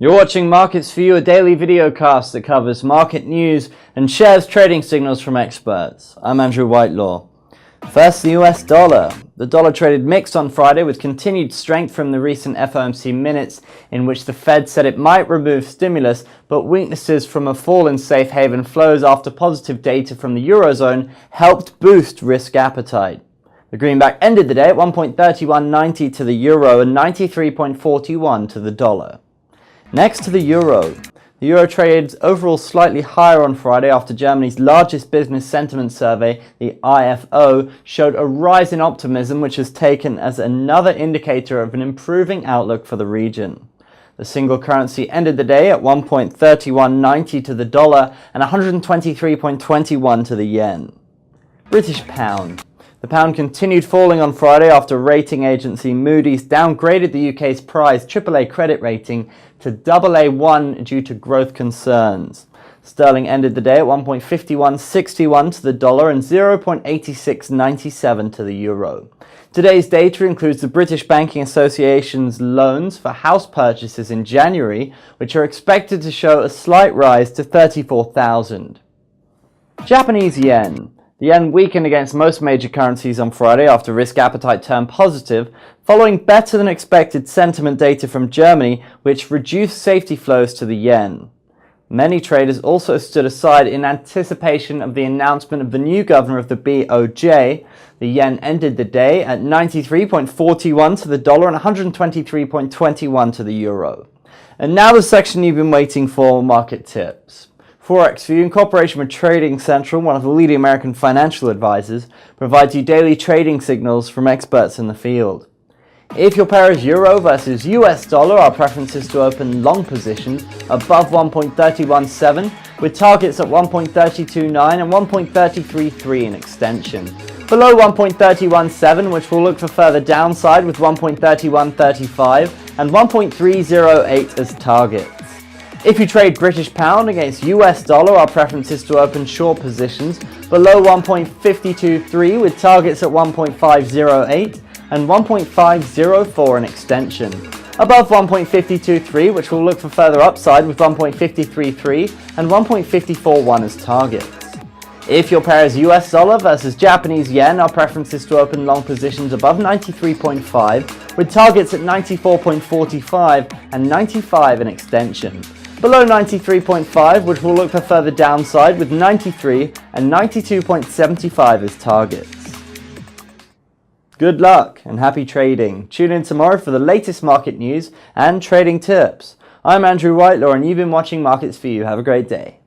You're watching Markets for You, a daily video cast that covers market news and shares trading signals from experts. I'm Andrew Whitelaw. First, the US dollar. The dollar traded mixed on Friday with continued strength from the recent FOMC minutes in which the Fed said it might remove stimulus, but weaknesses from a fall in safe haven flows after positive data from the Eurozone helped boost risk appetite. The greenback ended the day at 1.3190 to the euro and 93.41 to the dollar. Next to the euro. The euro traded overall slightly higher on Friday after Germany's largest business sentiment survey, the IFO, showed a rise in optimism, which is taken as another indicator of an improving outlook for the region. The single currency ended the day at 1.3190 to the dollar and 123.21 to the yen. British pound. The pound continued falling on Friday after rating agency Moody's downgraded the UK's prized AAA credit rating to AA1 due to growth concerns. Sterling ended the day at 1.5161 to the dollar and 0.8697 to the euro. Today's data includes the British Banking Association's loans for house purchases in January, which are expected to show a slight rise to 34,000. Japanese yen. The yen weakened against most major currencies on Friday after risk appetite turned positive, following better than expected sentiment data from Germany, which reduced safety flows to the yen. Many traders also stood aside in anticipation of the announcement of the new governor of the BOJ. The yen ended the day at 93.41 to the dollar and 123.21 to the euro. And now the section you've been waiting for, market tips. Forex4you, in cooperation with Trading Central, one of the leading American financial advisors, provides you daily trading signals from experts in the field. If your pair is euro versus US dollar, our preference is to open long positions above 1.317 with targets at 1.329 and 1.333 in extension. Below 1.317, which will look for further downside with 1.3135 and 1.308 as targets. If you trade British pound against US dollar, our preference is to open short positions below 1.523 with targets at 1.508 and 1.504 in extension. Above 1.523, which will look for further upside with 1.533 and 1.541 as targets. If your pair is US dollar versus Japanese yen, our preference is to open long positions above 93.5 with targets at 94.45 and 95 in extension. Below 93.5, which will look for further downside with 93 and 92.75 as targets. Good luck and happy trading. Tune in tomorrow for the latest market news and trading tips. I'm Andrew Whitelaw and you've been watching Markets for You. Have a great day.